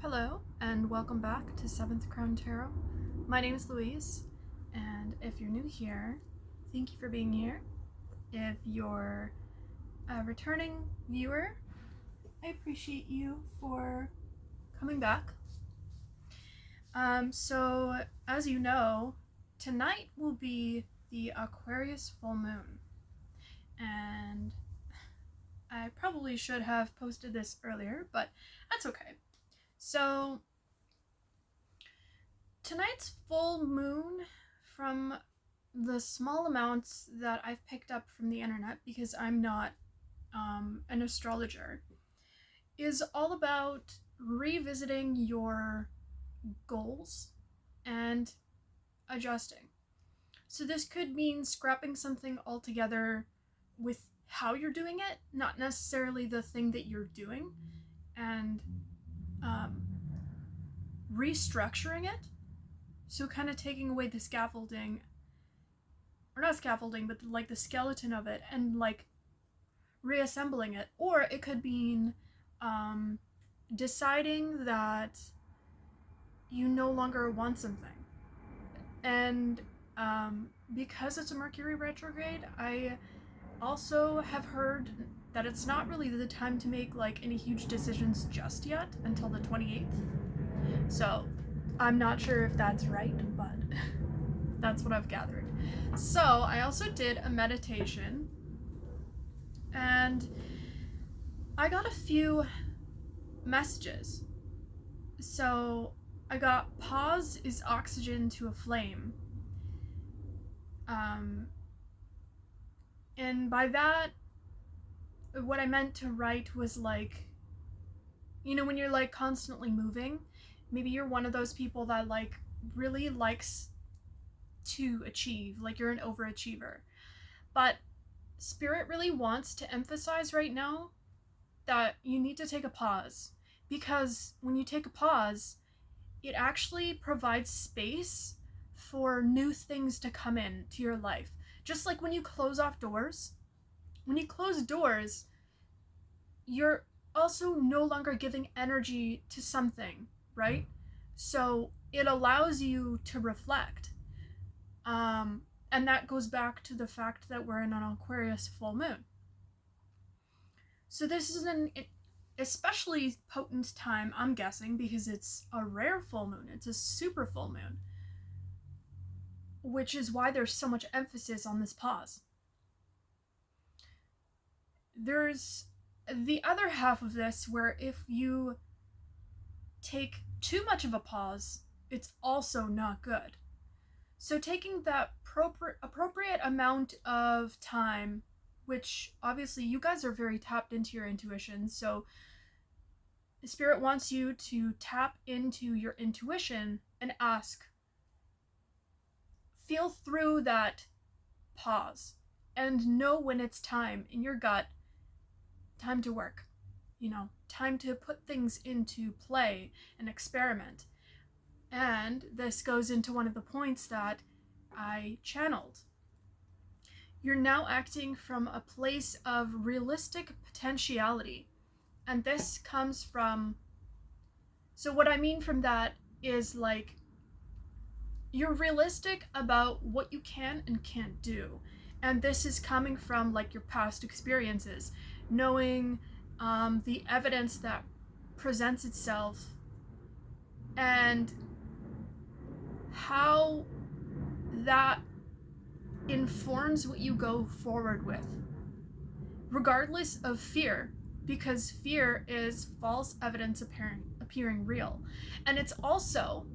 Hello, and welcome back to 7th Crown Tarot. My name is Louise, and if you're new here, thank you for being here. If you're a returning viewer, I appreciate you for coming back. So, as you know, tonight will be the Aquarius full moon, and I probably should have posted this earlier, but that's okay. So, tonight's full moon, from the small amounts that I've picked up from the internet, because I'm not an astrologer, is all about revisiting your goals and adjusting. So this could mean scrapping something altogether with how you're doing it, not necessarily the thing that you're doing, and restructuring it. So kind of taking away the scaffolding, or not scaffolding, but like the skeleton of it, and like reassembling it. Or it could mean deciding that you no longer want something. And because it's a Mercury retrograde, I also have heard that it's not really the time to make like any huge decisions just yet until the 28th. So I'm not sure if that's right, but that's what I've gathered. So I also did a meditation, and I got a few messages. So I got pause is oxygen to a flame. And by that, what I meant to write was like, you know, when you're like constantly moving, maybe you're one of those people that like really likes to achieve, like you're an overachiever. But Spirit really wants to emphasize right now that you need to take a pause, because when you take a pause, it actually provides space for new things to come into your life. Just like when you close off doors, when you close doors, you're also no longer giving energy to something, right? So it allows you to reflect. And that goes back to the fact that we're in an Aquarius full moon. So this is an especially potent time, I'm guessing, because it's a rare full moon. It's a super full moon, which is why there's so much emphasis on this pause. There's the other half of this where if you take too much of a pause, it's also not good. So taking that appropriate amount of time, which obviously you guys are very tapped into your intuition, so Spirit wants you to tap into your intuition and ask, feel through that pause and know when it's time in your gut, time to work, you know, time to put things into play and experiment. And this goes into one of the points that I channeled. You're now acting from a place of realistic potentiality. And this comes from, so what I mean from that is like, you're realistic about what you can and can't do. And this is coming from like your past experiences, knowing the evidence that presents itself and how that informs what you go forward with, regardless of fear, because fear is false evidence appearing real. And it's also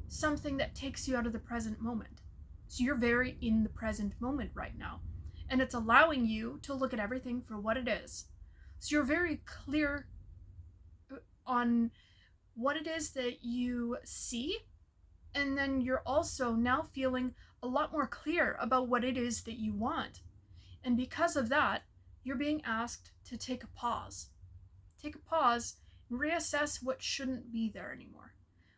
something that takes you out of the present moment. So you're very in the present moment right now, and it's allowing you to look at everything for what it is. So you're very clear on what it is that you see, and then you're also now feeling a lot more clear about what it is that you want. And because of that, you're being asked to take a pause. Take a pause and reassess what shouldn't be there anymore.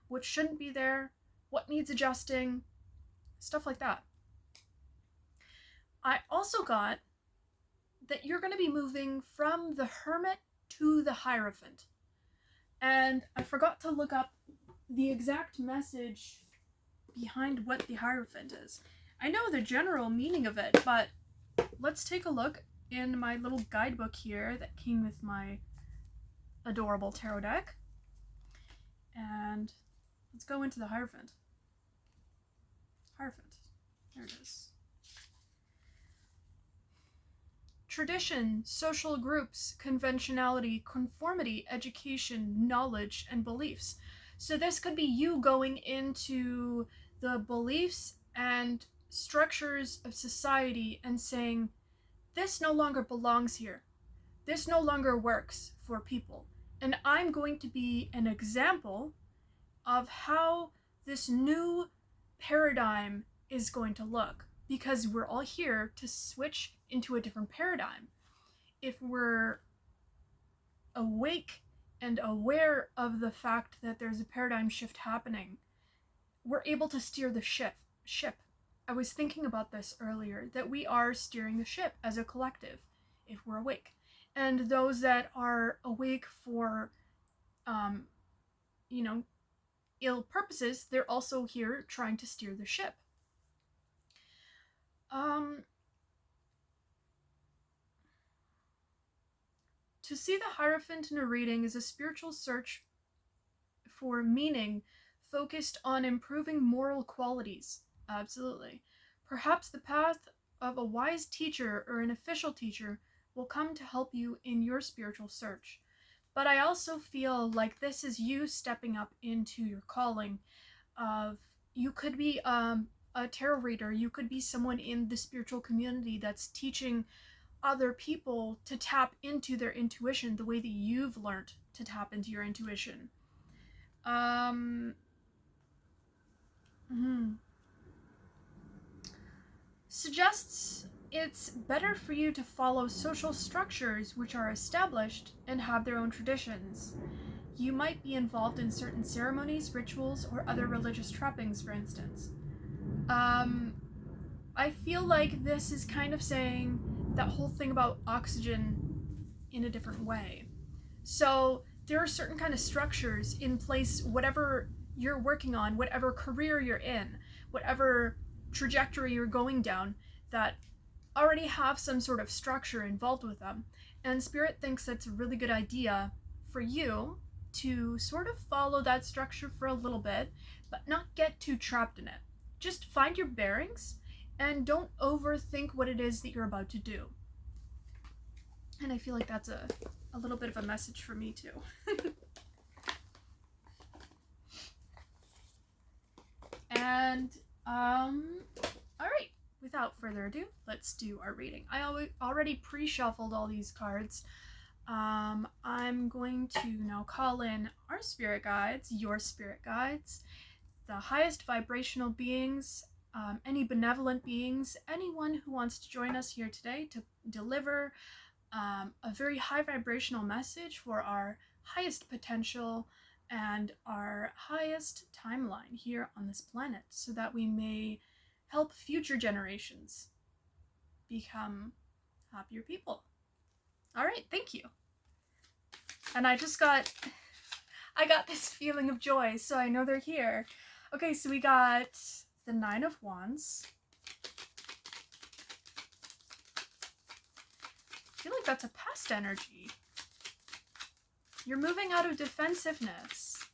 What shouldn't be there, what needs adjusting, stuff like that. I also got that you're going to be moving from the Hermit to the Hierophant. And I forgot to look up the exact message behind what the Hierophant is. I know the general meaning of it, but let's take a look in my little guidebook here that came with my adorable tarot deck. And let's go into the Hierophant. Hierophant. There it is. Tradition, social groups, conventionality, conformity, education, knowledge, and beliefs. So this could be you going into the beliefs and structures of society and saying, this no longer belongs here. This no longer works for people. And I'm going to be an example of how this new paradigm is going to look, because we're all here to switch into a different paradigm. If we're awake and aware of the fact that there's a paradigm shift happening, we're able to steer the ship. I was thinking about this earlier, that we are steering the ship as a collective if we're awake. And those that are awake for, ill purposes, they're also here trying to steer the ship. To see the Hierophant in a reading is a spiritual search for meaning focused on improving moral qualities. Absolutely. Perhaps the path of a wise teacher or an official teacher will come to help you in your spiritual search. But I also feel like this is you stepping up into your calling of, you could be a tarot reader, you could be someone in the spiritual community that's teaching other people to tap into their intuition the way that you've learned to tap into your intuition. Suggests it's better for you to follow social structures which are established and have their own traditions. You might be involved in certain ceremonies, rituals, or other religious trappings, for instance. I feel like this is kind of saying that whole thing about oxygen in a different way. So there are certain kind of structures in place, whatever you're working on, whatever career you're in, whatever trajectory you're going down, that already have some sort of structure involved with them. And Spirit thinks that's a really good idea for you to sort of follow that structure for a little bit, but not get too trapped in it. Just find your bearings and don't overthink what it is that you're about to do. And I feel like that's a little bit of a message for me too. And, all right, without further ado, let's do our reading. I already pre-shuffled all these cards. I'm going to now call in our spirit guides, your spirit guides, the highest vibrational beings, any benevolent beings, anyone who wants to join us here today to deliver a very high vibrational message for our highest potential and our highest timeline here on this planet, so that we may help future generations become happier people. All right, thank you. And I got this feeling of joy, so I know they're here. Okay, so we got the 9 of Wands. I feel like that's a past energy. You're moving out of defensiveness.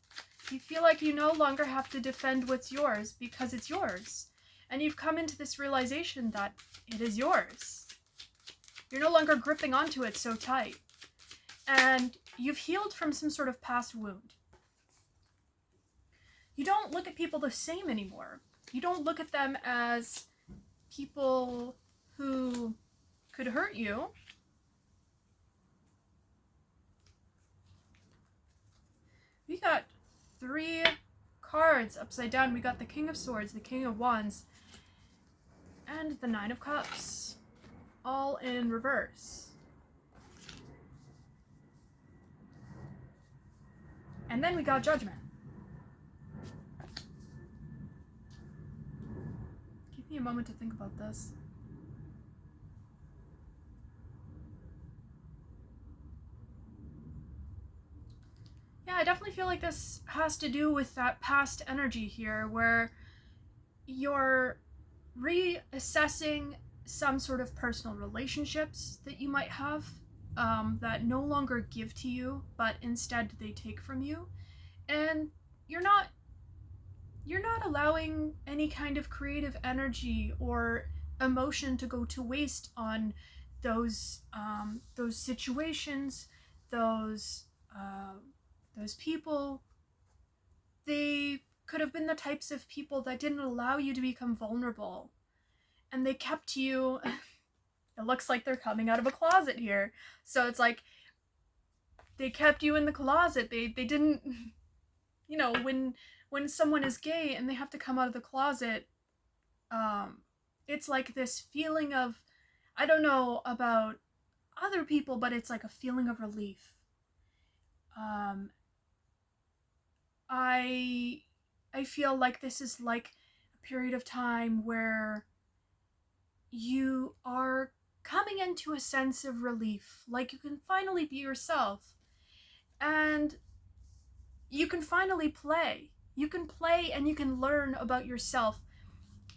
You feel like you no longer have to defend what's yours because it's yours. And you've come into this realization that it is yours. You're no longer gripping onto it so tight. And you've healed from some sort of past wound. You don't look at people the same anymore. You don't look at them as people who could hurt you. We got 3 cards upside down. We got the King of Swords, the King of Wands, and the 9 of Cups, all in reverse. And then we got Judgment. Give me a moment to think about this. Yeah, I definitely feel like this has to do with that past energy here, where you're reassessing some sort of personal relationships that you might have, that no longer give to you, but instead they take from you. And you're not you're not allowing any kind of creative energy or emotion to go to waste on those situations, those uh, those people. They could have been the types of people that didn't allow you to become vulnerable, and they kept you. It looks like they're coming out of a closet here, so it's like they kept you in the closet. They didn't, you know, when someone is gay and they have to come out of the closet, um it's like this feeling of, I don't know about other people, but it's like a feeling of relief. um i I feel like this is like a period of time where you are coming into a sense of relief, like you can finally be yourself, and you can finally play. You can play and you can learn about yourself,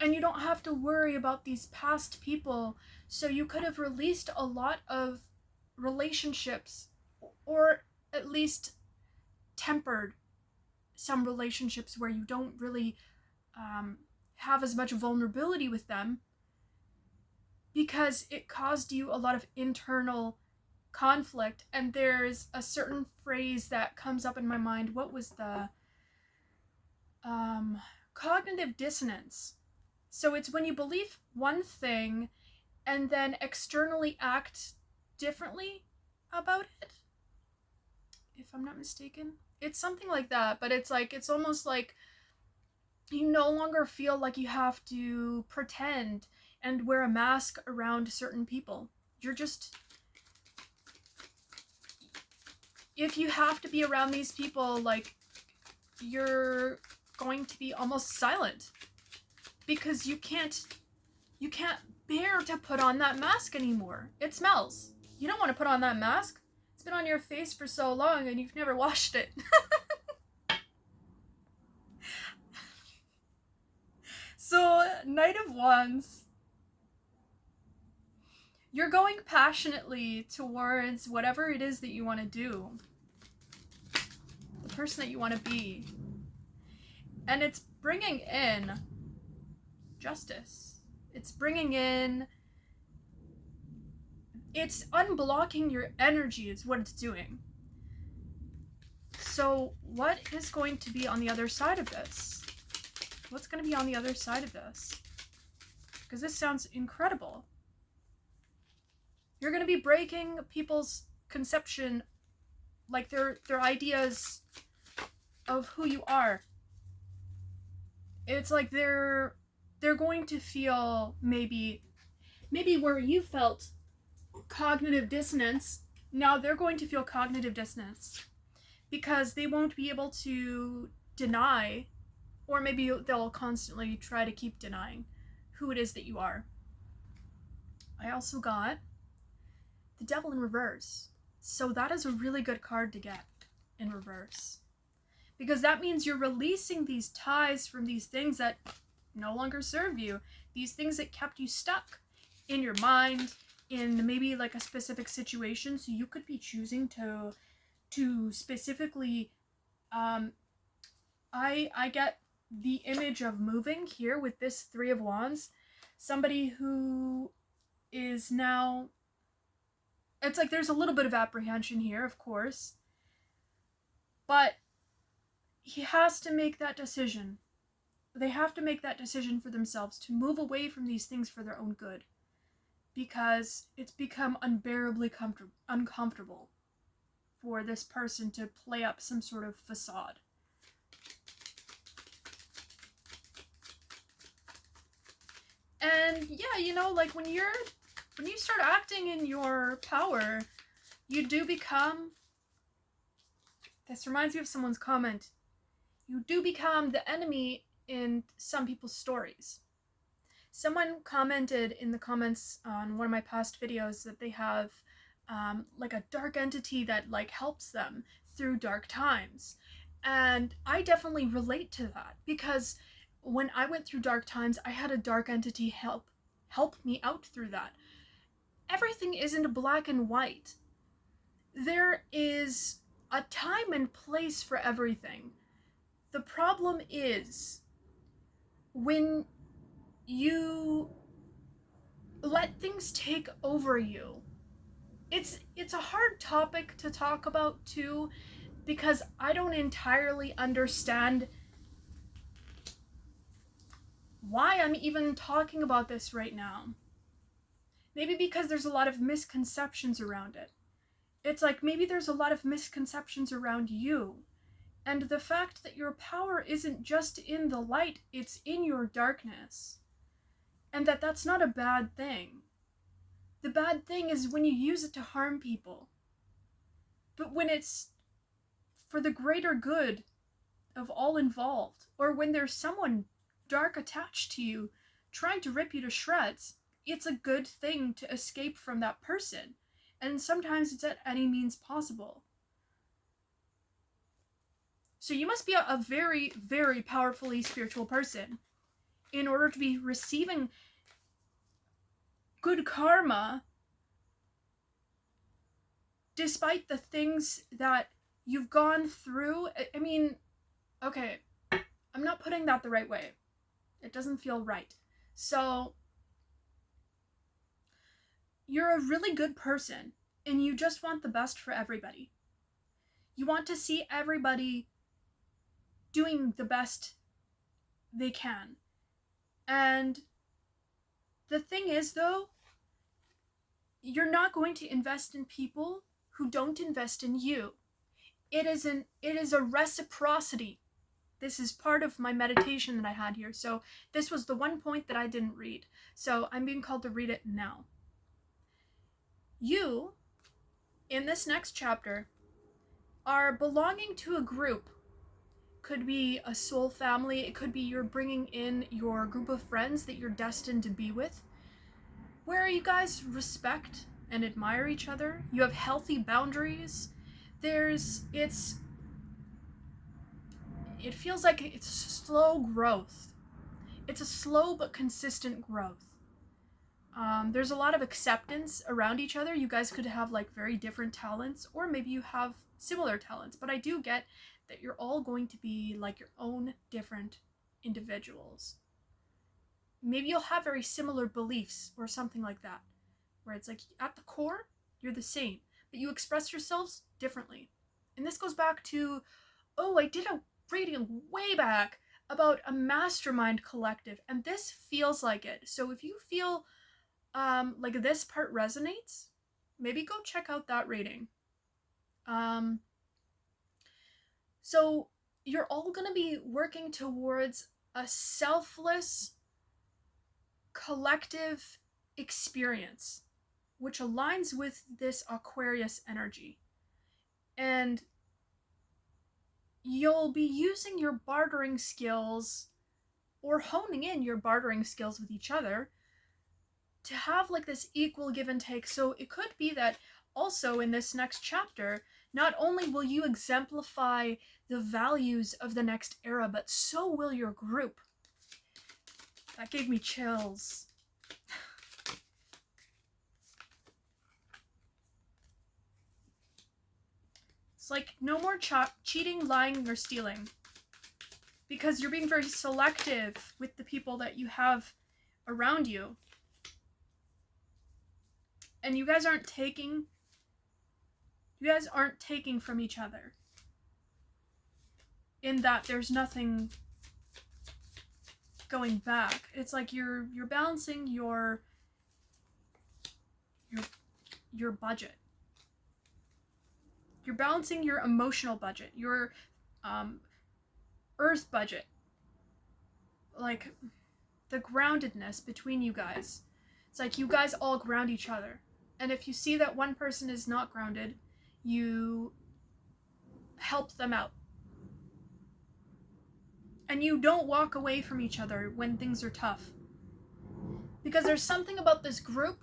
and you don't have to worry about these past people. So you could have released a lot of relationships, or at least tempered some relationships where you don't really have as much vulnerability with them, because it caused you a lot of internal conflict. And there's a certain phrase that comes up in my mind. What was the cognitive dissonance? So it's when you believe one thing and then externally act differently about it, if I'm not mistaken. It's something like that, but it's like, it's almost like you no longer feel like you have to pretend and wear a mask around certain people. You're just, if you have to be around these people, like, you're going to be almost silent, because you can't bear to put on that mask anymore. It smells. You don't want to put on that mask. It's been on your face for so long and you've never washed it. So, Knight of Wands, you're going passionately towards whatever it is that you want to do, the person that you want to be. And it's bringing in justice. It's bringing in, it's unblocking your energy is what it's doing. So what is going to be on the other side of this? What's going to be on the other side of this? Because this sounds incredible. You're going to be breaking people's conception, like their ideas of who you are. It's like they're going to feel maybe where you felt cognitive dissonance, now they're going to feel cognitive dissonance, because they won't be able to deny, or maybe they'll constantly try to keep denying who it is that you are. I also got the Devil in reverse. So that is a really good card to get in reverse, because that means you're releasing these ties from these things that no longer serve you, these things that kept you stuck in your mind, in maybe like a specific situation. So you could be choosing to specifically, I get the image of moving here with this Three of Wands. Somebody who is now, it's like there's a little bit of apprehension here, of course, but he has to make that decision. They have to make that decision for themselves to move away from these things for their own good, because it's become unbearably uncomfortable for this person to play up some sort of facade. And yeah, you know, like when you start acting in your power, you do become, this reminds me of someone's comment, you do become the enemy in some people's stories. Someone commented in the comments on one of my past videos that they have like a dark entity that like helps them through dark times. And I definitely relate to that, because when I went through dark times, I had a dark entity help me out through that. Everything isn't black and white. There is a time and place for everything. The problem is when you let things take over you. It's a hard topic to talk about too, because I don't entirely understand why I'm even talking about this right now. Maybe because there's a lot of misconceptions around it. It's like maybe there's a lot of misconceptions around you, and the fact that your power isn't just in the light, it's in your darkness. And that's not a bad thing. The bad thing is when you use it to harm people. But when it's for the greater good of all involved, or when there's someone dark attached to you trying to rip you to shreds, it's a good thing to escape from that person. And sometimes it's at any means possible. So you must be a very, very powerfully spiritual person in order to be receiving good karma despite the things that you've gone through. I mean, okay, I'm not putting that the right way. It doesn't feel right. So, you're a really good person, and you just want the best for everybody. You want to see everybody doing the best they can. And the thing is, though, you're not going to invest in people who don't invest in you. It is a reciprocity. This is part of my meditation that I had here. So this was the one point that I didn't read. So I'm being called to read it now. You, in this next chapter, are belonging to a group. Could be a soul family. It could be you're bringing in your group of friends that you're destined to be with, where you guys respect and admire each other. You have healthy boundaries. It feels like it's slow growth. It's a slow but consistent growth. There's a lot of acceptance around each other. You guys could have like very different talents, or maybe you have similar talents, but I do get that you're all going to be like your own different individuals. Maybe you'll have very similar beliefs or something like that, where it's like at the core, you're the same, but you express yourselves differently. And this goes back to, I did a reading way back about a mastermind collective, and this feels like it. So if you feel like this part resonates, maybe go check out that reading. So you're all gonna be working towards a selfless collective experience, which aligns with this Aquarius energy. And you'll be using your bartering skills, or honing in your bartering skills with each other, to have like this equal give and take. So it could be that also in this next chapter, not only will you exemplify the values of the next era, but so will your group. That gave me chills. It's like no more cheating, lying, or stealing. Because you're being very selective with the people that you have around you. And you guys aren't taking from each other. In that there's nothing going back. It's like you're balancing your budget. You're balancing your emotional budget, your earth budget. Like the groundedness between you guys. It's like you guys all ground each other. And if you see that one person is not grounded, you help them out. And you don't walk away from each other when things are tough. Because there's something about this group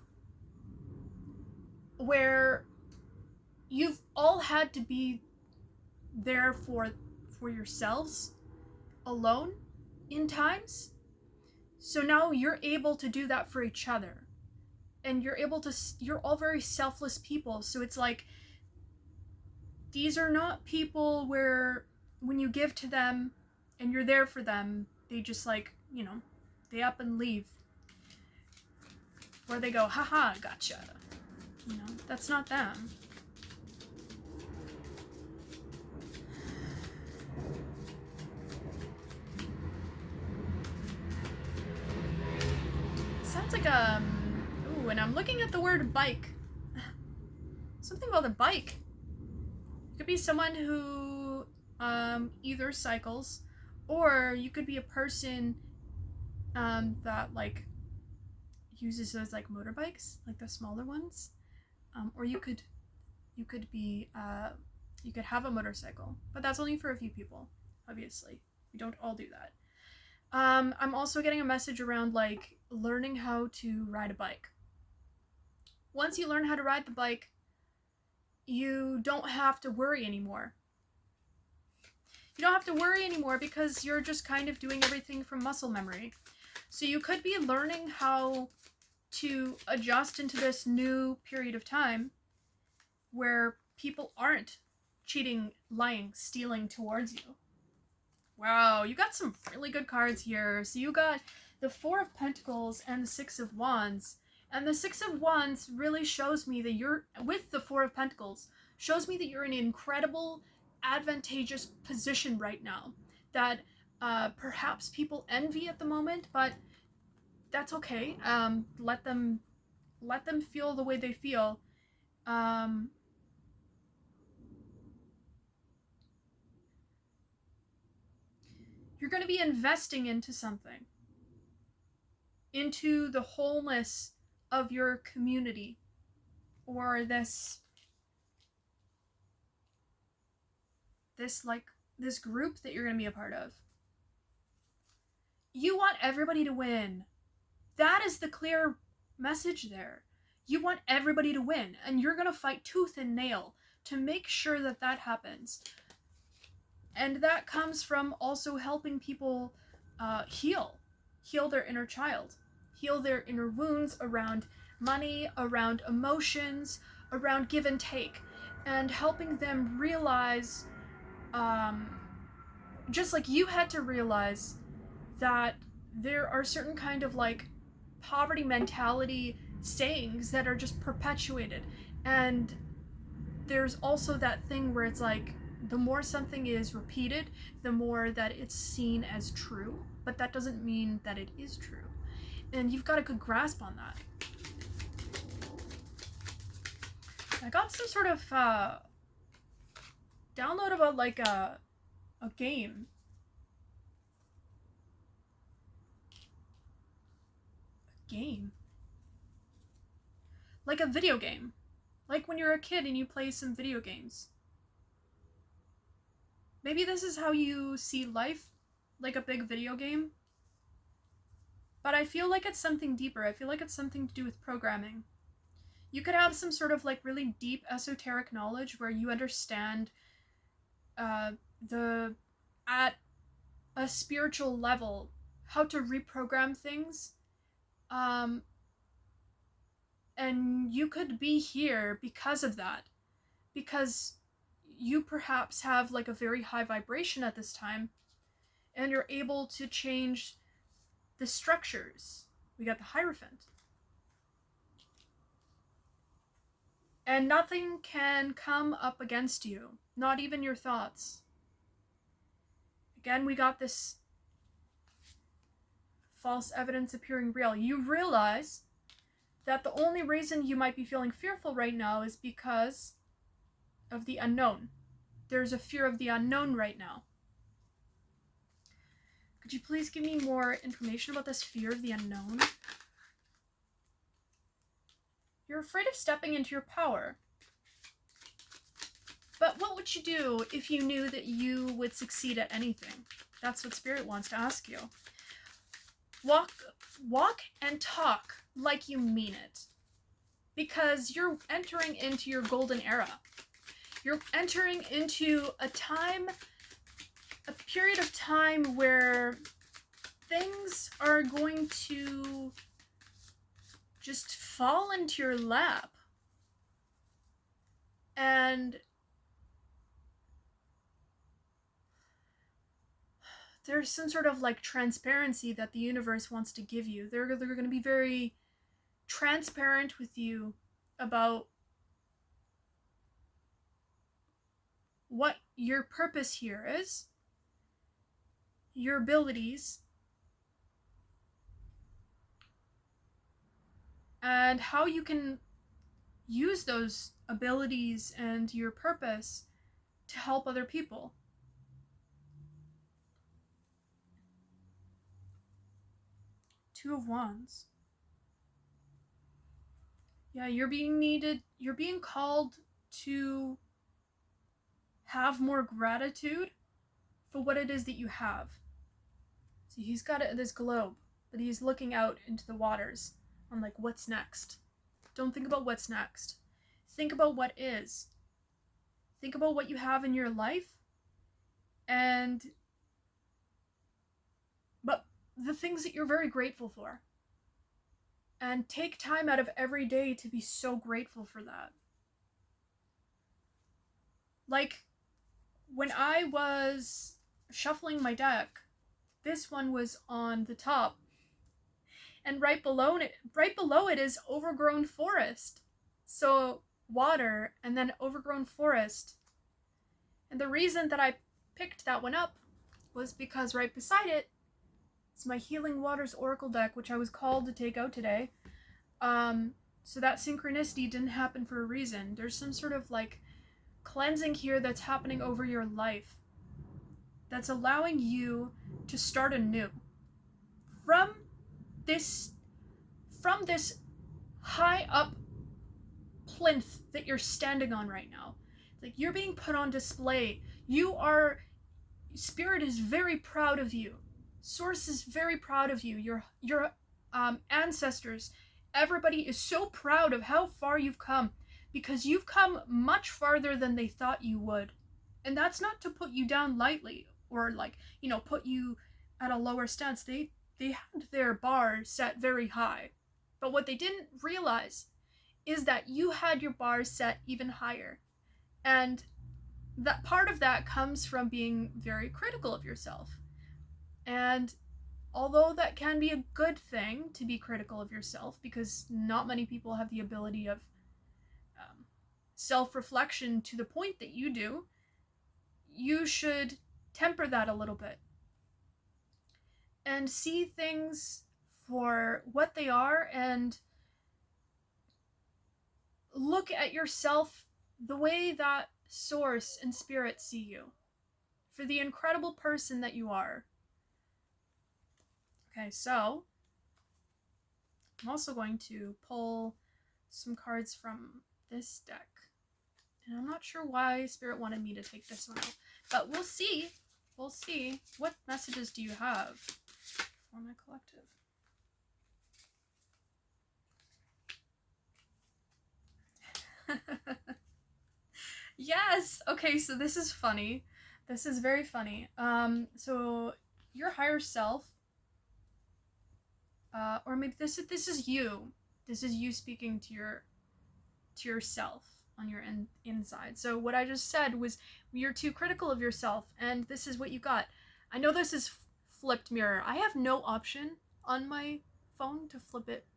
where you've all had to be there for yourselves alone in times. So now you're able to do that for each other. And you're all very selfless people. So it's like, these are not people where when you give to them and you're there for them, they just like, you know, they up and leave. Where they go, haha, gotcha. You know, that's not them. Sounds like ooh, and I'm looking at the word bike. Something about a bike. You could be someone who either cycles, or you could be a person that like uses those like motorbikes, like the smaller ones, or you could be you could have a motorcycle, but that's only for a few people. Obviously, we don't all do that. I'm also getting a message around like learning how to ride a bike. Once you learn how to ride the bike, you don't have to worry anymore. You don't have to worry anymore because you're just kind of doing everything from muscle memory. So you could be learning how to adjust into this new period of time where people aren't cheating, lying, stealing towards you. Wow, you got some really good cards here. So you got the Four of Pentacles and the Six of Wands. And the Six of Wands really shows me that you're, with the Four of Pentacles, shows me that you're in an incredible, advantageous position right now. That perhaps people envy at the moment, but that's okay. Let them feel the way they feel. You're going to be investing into something, into the wholeness of your community, or this group that you're going to be a part of. You want everybody to win. That is the clear message there. You want everybody to win, and you're going to fight tooth and nail to make sure that that happens. And that comes from also helping people heal their inner child, heal their inner wounds around money, around emotions, around give and take, and helping them realize, just like you had to realize that there are certain kind of like poverty mentality sayings that are just perpetuated. And there's also that thing where it's like, the more something is repeated, the more that it's seen as true, but that doesn't mean that it is true. And you've got a good grasp on that. I got some sort of download about like a game. A game? Like a video game. Like when you're a kid and you play some video games. Maybe this is how you see life, like a big video game. But I feel like it's something deeper. I feel like it's something to do with programming. You could have some sort of like really deep esoteric knowledge where you understand at a spiritual level how to reprogram things. And you could be here because of that. Because you perhaps have like a very high vibration at this time, and you're able to change the structures. We got the Hierophant. And nothing can come up against you, not even your thoughts. Again, we got this false evidence appearing real. You realize that the only reason you might be feeling fearful right now is because of the unknown. There's a fear of the unknown right now. Could you please give me more information about this fear of the unknown? You're afraid of stepping into your power. But what would you do if you knew that you would succeed at anything? That's what Spirit wants to ask you. Walk and talk like you mean it. Because you're entering into your golden era. You're entering into a period of time where things are going to just fall into your lap. And there's some sort of like transparency that the universe wants to give you. They're going to be very transparent with you about what your purpose here is, your abilities, and how you can use those abilities and your purpose to help other people. Two of Wands. Yeah, you're being called to have more gratitude for what it is that you have. See, he's got this globe, but he's looking out into the waters on like, what's next? Don't think about what's next. Think about what is. Think about what you have in your life, but the things that you're very grateful for. And take time out of every day to be so grateful for that. Like, when I was shuffling my deck, this one was on the top. And right below it is overgrown forest. So water and then overgrown forest. And the reason that I picked that one up was because right beside it is my Healing Waters Oracle deck, which I was called to take out today. So that synchronicity didn't happen for a reason. There's some sort of like cleansing here that's happening over your life that's allowing you to start anew. From this high up plinth that you're standing on right now. Like, you're being put on display. Spirit is very proud of you. Source is very proud of you. Your ancestors, everybody is so proud of how far you've come, because you've come much farther than they thought you would. And that's not to put you down lightly or like, put you at a lower stance. They had their bar set very high. But what they didn't realize is that you had your bar set even higher. And that part of that comes from being very critical of yourself. And although that can be a good thing to be critical of yourself, because not many people have the ability of self-reflection to the point that you do, you should temper that a little bit and see things for what they are and look at yourself the way that Source and Spirit see you, for the incredible person that you are. Okay, so I'm also going to pull some cards from this deck. And I'm not sure why Spirit wanted me to take this one out, but we'll see. We'll see. What messages do you have for my collective? Yes! Okay, so this is funny. This is very funny. So your higher self, or maybe this is you. This is you speaking to yourself on your inside. So what I just said was you're too critical of yourself, and this is what you got. I know this is flipped mirror. I have no option on my phone to flip it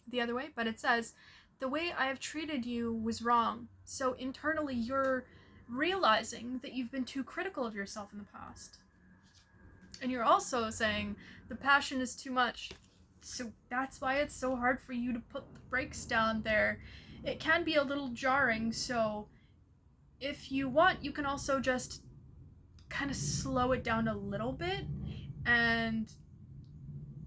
the other way, but it says, the way I have treated you was wrong. So internally you're realizing that you've been too critical of yourself in the past. And you're also saying the passion is too much. So that's why it's so hard for you to put the brakes down there. It can be a little jarring, so if you want, you can also just kind of slow it down a little bit and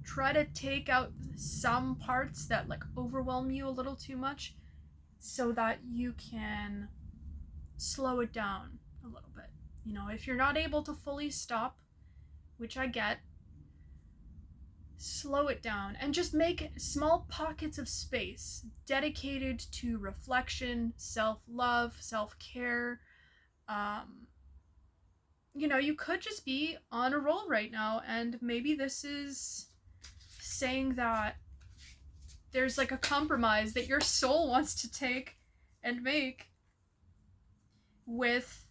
try to take out some parts that like overwhelm you a little too much so that you can slow it down a little bit. If you're not able to fully stop, which I get, slow it down and just make small pockets of space dedicated to reflection, self-love, self-care, You know, you could just be on a roll right now, and maybe this is saying that there's like a compromise that your soul wants to take and make with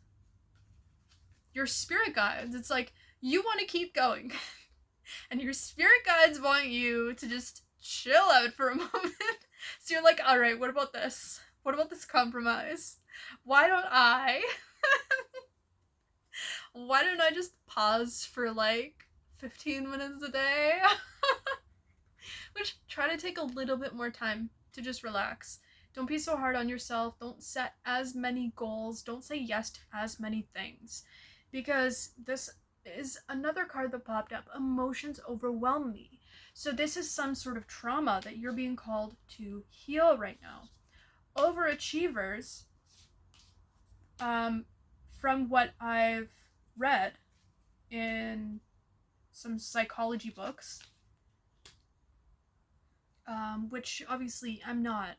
your spirit guides. It's like you want to keep going and your spirit guides want you to just chill out for a moment. So you're like, all right, what about this? What about this compromise? Why don't I just pause for like 15 minutes a day? Which, try to take a little bit more time to just relax. Don't be so hard on yourself. Don't set as many goals. Don't say yes to as many things. Because this is another card that popped up. Emotions overwhelm me. So this is some sort of trauma that you're being called to heal right now. Overachievers, from what I've read in some psychology books, which obviously I'm not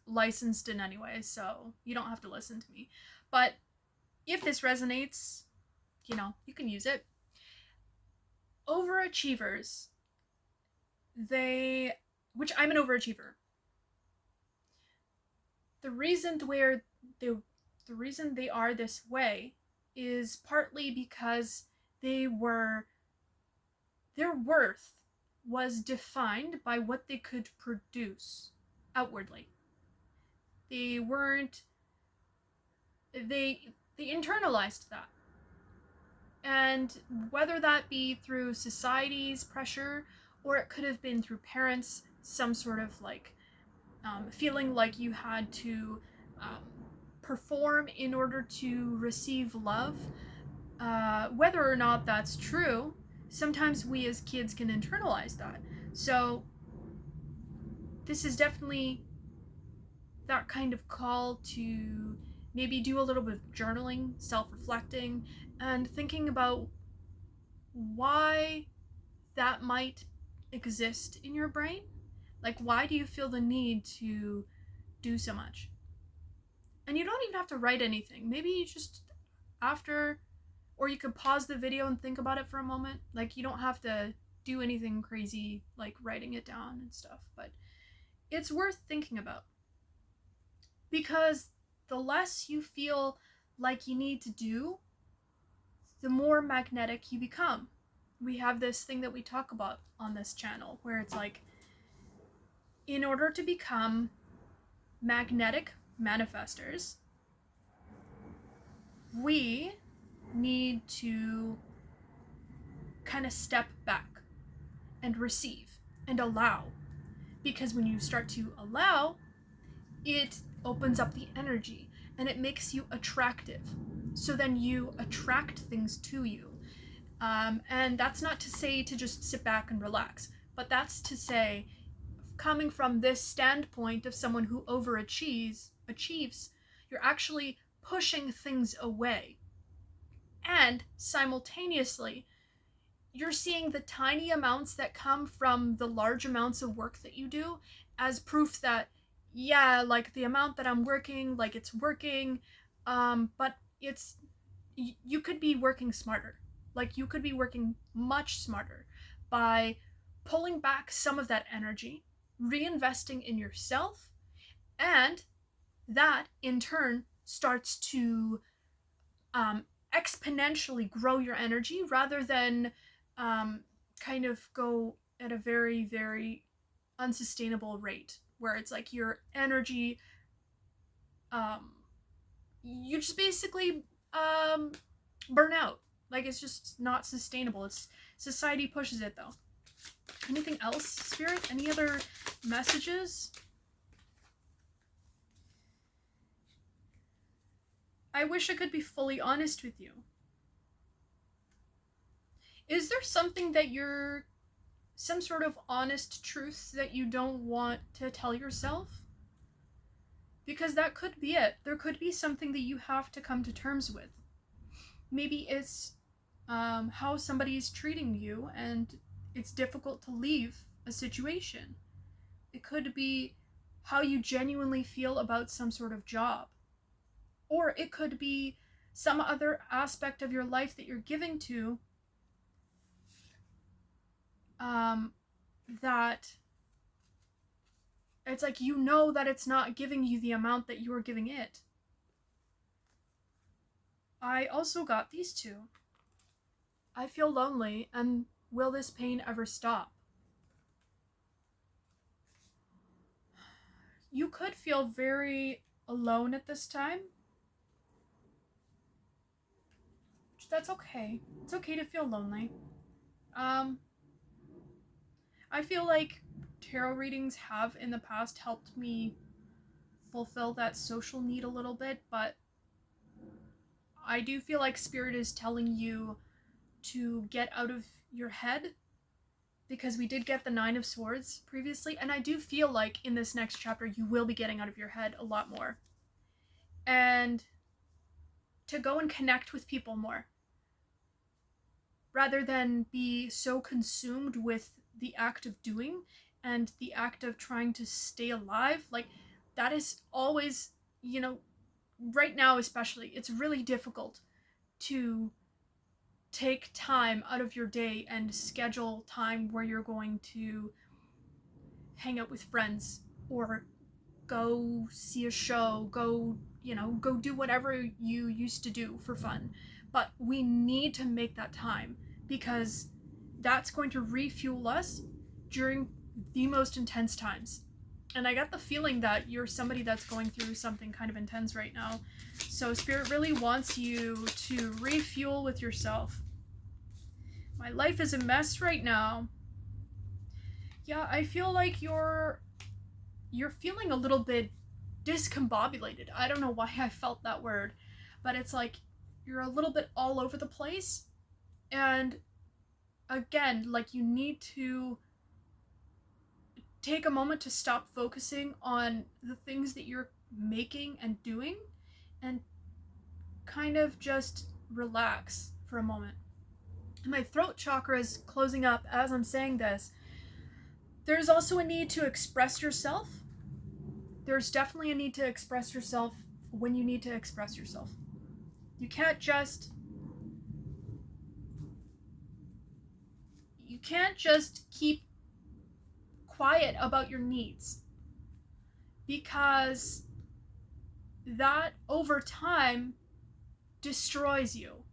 licensed in any way, so you don't have to listen to me. But if this resonates, you know, you can use it. Overachievers, which I'm an overachiever. The reason they are this way is partly because their worth was defined by what they could produce outwardly. They internalized that. And whether that be through society's pressure, or it could have been through parents, some sort of like feeling like you had to perform in order to receive love, whether or not that's true, sometimes we as kids can internalize that. So this is definitely that kind of call to maybe do a little bit of journaling, self-reflecting, and thinking about why that might exist in your brain. Like, why do you feel the need to do so much? And you don't even have to write anything. Maybe you just or you could pause the video and think about it for a moment. Like, you don't have to do anything crazy like writing it down and stuff, but it's worth thinking about. Because the less you feel like you need to do, the more magnetic you become. We have this thing that we talk about on this channel where it's like, in order to become magnetic manifestors, we need to kind of step back and receive and allow. Because when you start to allow, it opens up the energy and it makes you attractive. So then you attract things to you. And that's not to say to just sit back and relax, but that's to say, coming from this standpoint of someone who overachieves, you're actually pushing things away. And simultaneously, you're seeing the tiny amounts that come from the large amounts of work that you do as proof that, yeah, like the amount that I'm working, like it's working, but you could be working smarter. Like, you could be working much smarter by pulling back some of that energy, reinvesting in yourself, and that in turn starts to exponentially grow your energy rather than kind of go at a very, very unsustainable rate where it's like your energy, you just basically burn out. Like, it's just not sustainable. Society pushes it though. Anything else, Spirit? Any other messages? I wish I could be fully honest with you. Is there something that some sort of honest truth that you don't want to tell yourself? Because that could be it. There could be something that you have to come to terms with. Maybe it's how somebody's treating you and it's difficult to leave a situation. It could be how you genuinely feel about some sort of job. Or it could be some other aspect of your life that you're giving to, that it's like, you know that it's not giving you the amount that you are giving it. I also got these two. I feel lonely, and will this pain ever stop? You could feel very alone at this time. That's okay. It's okay to feel lonely. I feel like tarot readings have in the past helped me fulfill that social need a little bit, but I do feel like Spirit is telling you to get out of your head, because we did get the 9 of Swords previously, and I do feel like in this next chapter you will be getting out of your head a lot more. And to go and connect with people more, rather than be so consumed with the act of doing and the act of trying to stay alive. Like, that is always, you know, right now especially, it's really difficult to take time out of your day and schedule time where you're going to hang out with friends or go see a show, go do whatever you used to do for fun. But we need to make that time, because that's going to refuel us during the most intense times. And I got the feeling that you're somebody that's going through something kind of intense right now. So Spirit really wants you to refuel with yourself. My life is a mess right now. Yeah, I feel like you're feeling a little bit discombobulated. I don't know why I felt that word, but it's like you're a little bit all over the place. And again, like, you need to take a moment to stop focusing on the things that you're making and doing, and kind of just relax for a moment. My throat chakra is closing up as I'm saying this. There's also a need to express yourself. There's definitely a need to express yourself when you need to express yourself. You can't just keep quiet about your needs, because that over time destroys you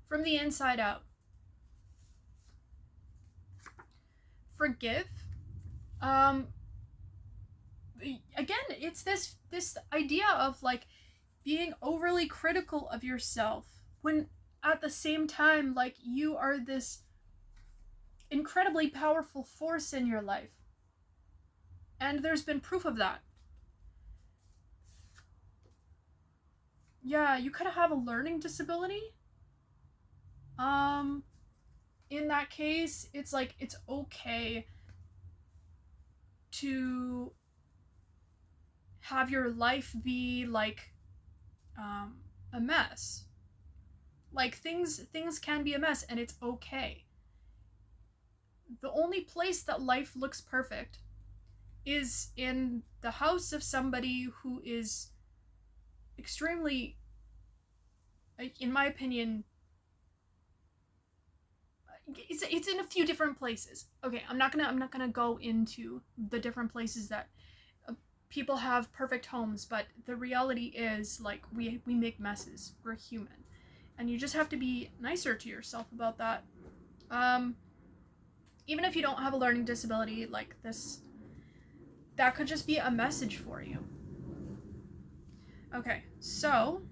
from the inside out. Forgive. Again, it's this idea of like being overly critical of yourself, when at the same time, like, you are this incredibly powerful force in your life. And there's been proof of that. Yeah, you could have a learning disability. In that case, it's like, it's okay to have your life be like a mess. Like, things can be a mess, and it's okay. The only place that life looks perfect is in the house of somebody who is extremely, in my opinion, it's in a few different places. Okay, I'm not gonna go into the different places that people have perfect homes, but the reality is, like, we make messes. We're human, and you just have to be nicer to yourself about that. Even if you don't have a learning disability, like this, that could just be a message for you. Okay, so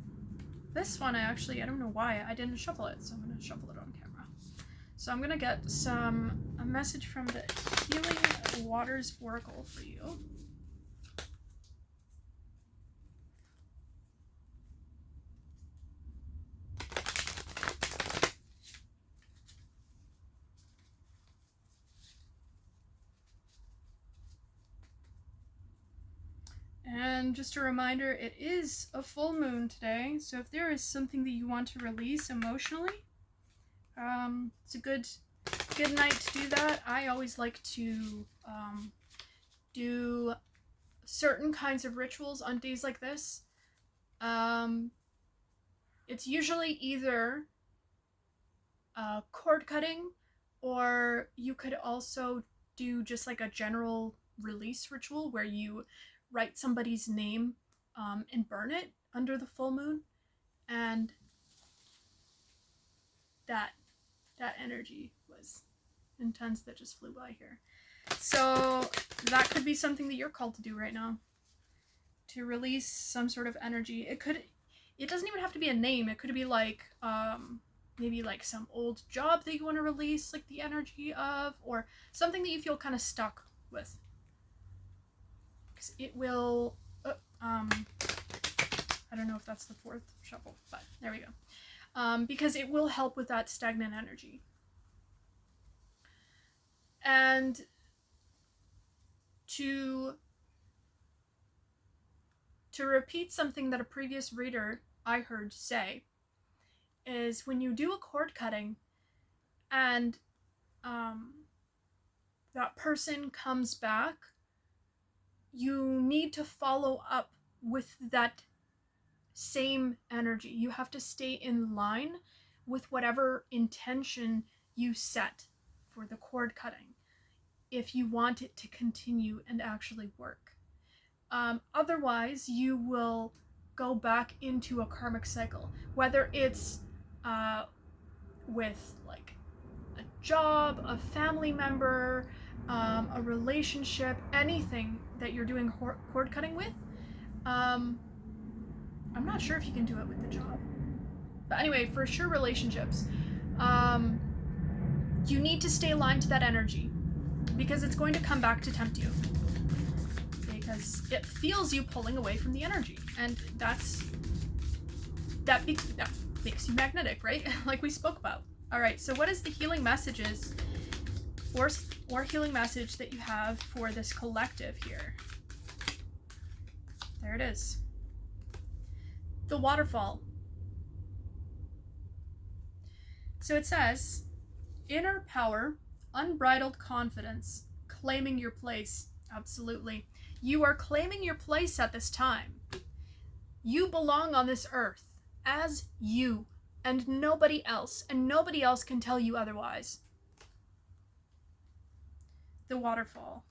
this one, I don't know why I didn't shuffle it, so I'm gonna shuffle it on camera. So I'm gonna get a message from the Healing Waters Oracle for you. And just a reminder, it is a full moon today, so if there is something that you want to release emotionally, it's a good night to do that. I always like to do certain kinds of rituals on days like this. It's usually either cord cutting, or you could also do just like a general release ritual where you write somebody's name and burn it under the full moon, and that energy was intense that just flew by here. So that could be something that you're called to do right now, to release some sort of energy. It doesn't even have to be a name. It could be like maybe like some old job that you want to release like the energy of, or something that you feel kind of stuck with, because it will I don't know if that's the fourth shuffle, but there we go. Because it will help with that stagnant energy. And to repeat something that a previous reader I heard say, is when you do a cord cutting and that person comes back, you need to follow up with that same energy. You have to stay in line with whatever intention you set for the cord cutting if you want it to continue and actually work. Otherwise, you will go back into a karmic cycle, whether it's with like a job, a family member, a relationship, anything that you're doing cord cutting with. I'm not sure if you can do it with the job, but anyway, for sure relationships, you need to stay aligned to that energy, because it's going to come back to tempt you, because it feels you pulling away from the energy, and that makes you magnetic, right? Like we spoke about. All right, so what is the healing messages or healing message that you have for this collective here? There it is. The waterfall. So it says, inner power, unbridled confidence, claiming your place. Absolutely. You are claiming your place at this time. You belong on this earth as you, and nobody else can tell you otherwise. The waterfall.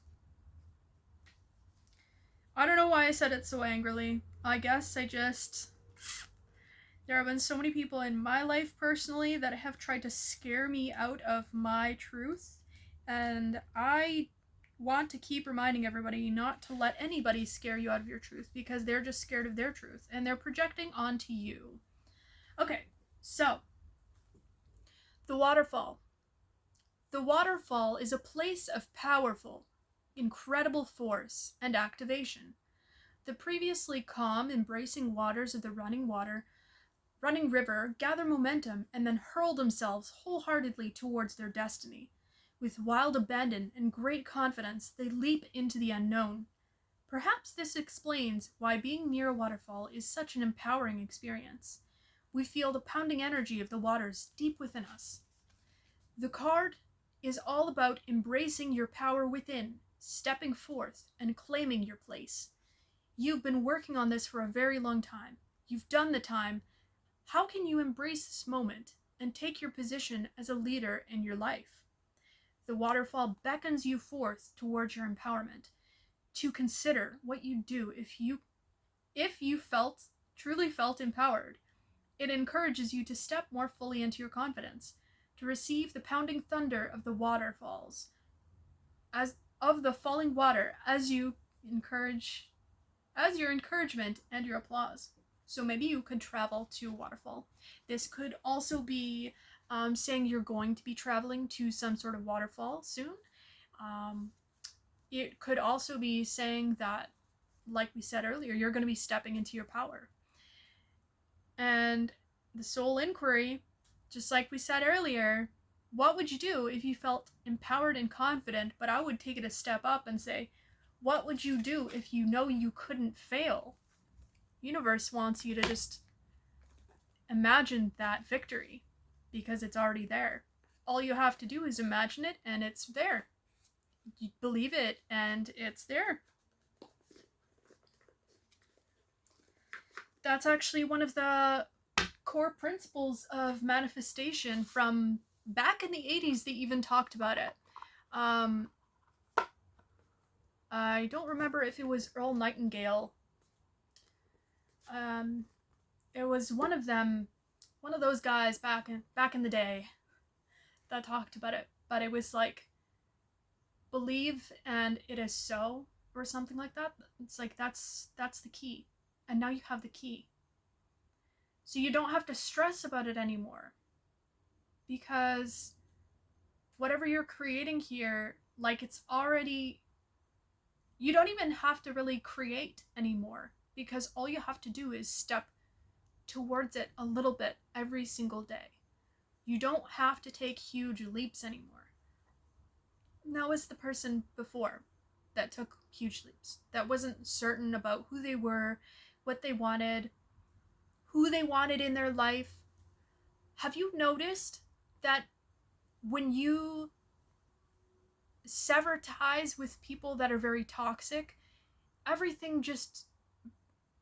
I don't know why I said it so angrily. I guess there have been so many people in my life personally that have tried to scare me out of my truth, and I want to keep reminding everybody not to let anybody scare you out of your truth, because they're just scared of their truth and they're projecting onto you. Okay, so the waterfall. The waterfall is a place of powerful, incredible force and activation. The previously calm, embracing waters of the running river gather momentum and then hurl themselves wholeheartedly towards their destiny. With wild abandon and great confidence, they leap into the unknown. Perhaps this explains why being near a waterfall is such an empowering experience. We feel the pounding energy of the waters deep within us. The card is all about embracing your power within, stepping forth, and claiming your place. You've been working on this for a very long time. You've done the time. How can you embrace this moment and take your position as a leader in your life? The waterfall beckons you forth towards your empowerment. To consider what you'd do if you truly felt empowered. It encourages you to step more fully into your confidence, to receive the pounding thunder of the waterfalls, as of the falling water, as your encouragement and your applause. So maybe you could travel to a waterfall. This could also be saying you're going to be traveling to some sort of waterfall soon. It could also be saying that, like we said earlier, you're going to be stepping into your power. And the soul inquiry, just like we said earlier, what would you do if you felt empowered and confident? But I would take it a step up and say, what would you do if you know you couldn't fail? Universe wants you to just imagine that victory, because it's already there. All you have to do is imagine it, and it's there. You believe it, and it's there. That's actually one of the core principles of manifestation from back in the 80s. They even talked about it. I don't remember if it was Earl Nightingale. It was one of them, one of those guys back in the day that talked about it. But it was like, believe and it is so, or something like that. It's like that's the key. And now you have the key. So you don't have to stress about it anymore. Because whatever you're creating here, like, it's already, you don't even have to really create anymore, because all you have to do is step towards it a little bit every single day. You don't have to take huge leaps anymore. That was the person before that took huge leaps, that wasn't certain about who they were, what they wanted, who they wanted in their life. Have you noticed that when you sever ties with people that are very toxic, everything just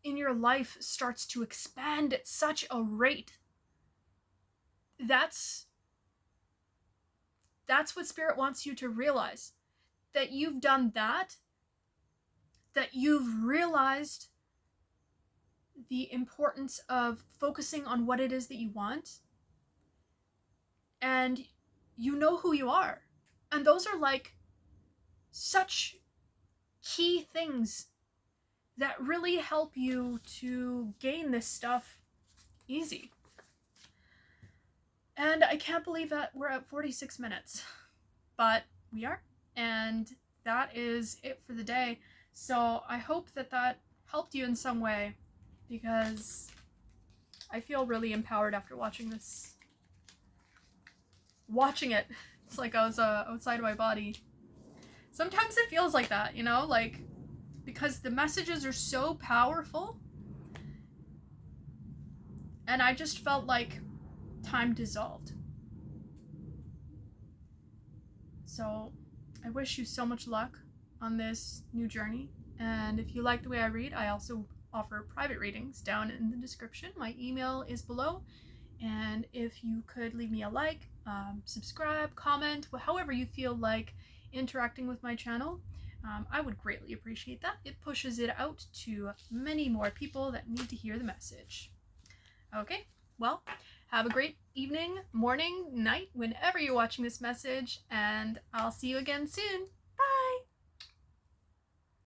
in your life starts to expand at such a rate? That's what Spirit wants you to realize. That you've done that you've realized the importance of focusing on what it is that you want, and you know who you are. And those are like such key things that really help you to gain this stuff easy. And I can't believe that we're at 46 minutes, but we are, and that is it for the day. So I hope that helped you in some way, because I feel really empowered after watching this. Watching it, it's like I was outside of my body. Sometimes it feels like that, you know, like, because the messages are so powerful, and I just felt like time dissolved. So I wish you so much luck on this new journey, and if you like the way I read, I also offer private readings down in the description. My email is below, and if you could leave me a like, subscribe, comment, however you feel like interacting with my channel, I would greatly appreciate that. It pushes it out to many more people that need to hear the message. Okay, well, have a great evening, morning, night, whenever you're watching this message, and I'll see you again soon.